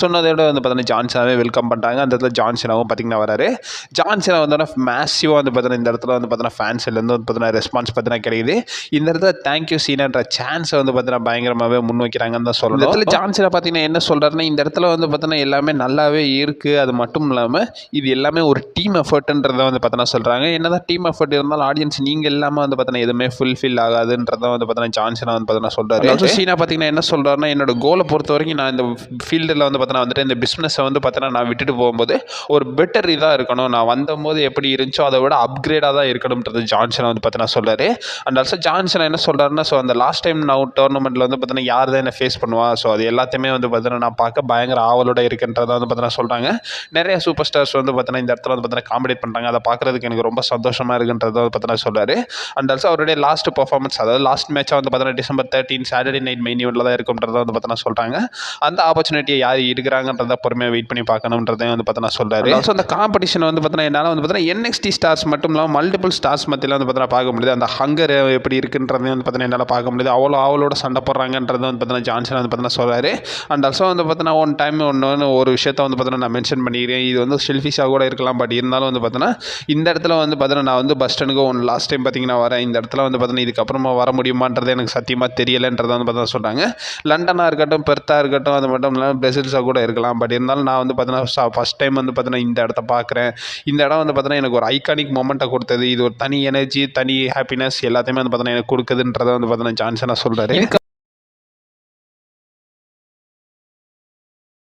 சொன்னதோட வந்து பார்த்தீங்கன்னா ஜான்சனாவே வெல்கம் பண்ணுறாங்க. அந்த இடத்துல ஜான்சனாவும் பார்த்தீங்கன்னா வராரு. ஜான்சனா வந்தோடனே மேசிவாக வந்து பார்த்தீங்கன்னா இந்த இடத்துல வந்து பார்த்தீங்கன்னா ஃபேன்ஸ்லேருந்து வந்து பார்த்தீங்கன்னா ரெஸ்பான்ஸ் பார்த்தீங்கன்னா கிடைக்குது. இந்த இடத்துல தேங்க்யூ சீனான்ற சான்ஸை வந்து பார்த்தீங்கன்னா பயங்கரமாகவே முன்வைக்கிறாங்கன்னு தான் சொல்லணும். இந்த இடத்துல ஜான்சனா பார்த்தீங்கன்னா என்ன சொல்கிறாருன்னா, இந்த இடத்துல வந்து பார்த்தீங்கன்னா எல்லாமே நல்லாவே இருக்குது. அது மட்டும் இல்லாமல் இது எல்லாமே ஒரு டீம் எஃபர்ட்ன்றதை வந்து பார்த்தீங்கன்னா சொல்கிறாங்க. என்னதான் டீம் எஃபர்ட் இருந்தாலும் ஆடியன்ஸ் நீங்கள் இல்லாமல் வந்து பார்த்தீங்கன்னா எதுவுமே ஃபுல்ஃபில் ஆகாதுன்றதை வந்து பார்த்தீங்கன்னா ஜான்சனா வந்து பார்த்தீங்கன்னா சொல்கிறாரு. சீனா பார்த்தீங்கன்னா என்ன சொல்கிறாருன்னா, என்னோட கோலை பொறுத்த வரைக்கும் நான் இந்த ஃபீல்டில் வந்து பார்த்தீங்கன்னா வந்துட்டு இந்த பிஸ்னஸை வந்து பார்த்தீங்கன்னா நான் விட்டுட்டு போகும்போது ஒரு பெட்டர் இதாக இருக்கணும். நான் வந்தபோது எப்படி இருந்துச்சோ அதை விட அப்கிரேடாக தான் இருக்கணும்ன்றது ஜான்சன் வந்து பார்த்தீங்கன்னா சொல்கிறாரு. அண்ட் ஆல்சோ ஜான்சன் என்ன சொல்கிறாருன்னா, ஸோ அந்த லாஸ்ட் டைம் நான் டோர்னமெண்ட்டில் வந்து பார்த்தீங்கன்னா யார் தான் என்ன ஃபேஸ் பண்ணுவா, ஸோ அது எல்லாத்தையுமே வந்து பார்த்தீங்கன்னா நான் பார்க்க பயங்கர ஆவலோட இருக்குன்றதை வந்து பார்த்தீங்கன்னா சொல்கிறாங்க. நிறைய சூப்பர் ஸ்டார்ஸ் வந்து பார்த்தீங்கன்னா இந்த இடத்துல வந்து பார்த்தீங்கன்னா காம்படேட் பண்ணுறாங்க. அதை பார்க்குறதுக்கு எனக்கு ரொம்ப சந்தோஷமாக இருக்குன்றதை வந்து பார்த்தீங்கன்னா சொல்கிறாரு. அண்ட் ஆல்சோ அவருடைய லாஸ்ட் பர்ஃபார்மன்ஸ், அதாவது லாஸ்ட் மேட்சாக வந்து பார்த்தீங்கன்னா டிசம்பர் 13 சாட்டர்டே நைட் மெயின் ஈவெண்ட்டில் தான் இருக்கும்ன்றதை வந்து பார்த்தீங்கன்னா சொல்கிறாங்க. அந்த ஆப்பர்ச்சுனிட்டியை யார் எடுக்கிறாங்கன்றத பொறுமையாக வெயிட் பண்ணி பார்க்கணுன்றதையும் வந்து பார்த்தீங்கன்னா சொல்கிறாரு. ஆல்சோ அந்த காம்படிஷன் வந்து பார்த்தீங்கன்னா என்னால் வந்து பார்த்தீங்கன்னா NXT ஸ்டார்ஸ் மட்டும் இல்லாமல் மல்டிபிள் ஸ்டார்ஸ் மத்தியில் வந்து பார்த்தீங்கன்னா பார்க்க முடியுது. அந்த ஹங்கர் எப்படி இருக்குன்றதையும் வந்து பார்த்தீங்கன்னா என்னால் பார்க்க முடியுது. அவ்வளோ அவளோட சண்டை போடுறாங்கன்றதை வந்து பார்த்தீங்கன்னா ஜான்சன் வந்து பார்த்தீங்கன்னா சொல்கிறாரு. அண்ட் ஆல்சோ வந்து பார்த்தீங்கன்னா ஒன் டைம் ஒரு விஷயத்தை வந்து பார்த்தீங்கன்னா நான் மென்ஷன் பண்ணிக்கிறேன். இது வந்து செல்ஃபிஷாக கூட இருக்கலாம், பட் இருந்தாலும் வந்து பார்த்தீங்கன்னா இந்த இடத்துல வந்து பார்த்தீங்கன்னா நான் வந்து பஸ் ஸ்டாண்டுக்கு லாஸ்ட் டைம் பார்த்தீங்கன்னா வரேன். இந்த இடத்துல வந்து பார்த்தீங்கன்னா இதுக்கப்புறமா வர முடியுமான்றது எனக்கு சத்தியமாக தெரியலைன்றதை வந்து பார்த்தீங்கன்னா சொல்கிறாங்க. லண்டனாக இருக்கட்டும், பெர்த்தாக இருக்கட்டும், அது மட்டும் இல்லாமல் பிரசில்ஸாக கூட இருக்கலாம், பட் இருந்தாலும் நான் வந்து பார்த்தீங்கன்னா ஃபஸ்ட் டைம் வந்து பார்த்தீங்கன்னா இந்த இடத்த பார்க்குறேன். இந்த இடம் வந்து பார்த்தீங்கன்னா எனக்கு ஒரு ஐகானிக் மொமெண்ட்டை கொடுத்தது. இது ஒரு தனி எனர்ஜி, தனி ஹாப்பினஸ் எல்லாத்தையுமே வந்து பார்த்தீங்கன்னா எனக்கு கொடுக்குதுன்றதை வந்து பார்த்தீங்கன்னா ஜான்சனாக சொல்கிறாரு.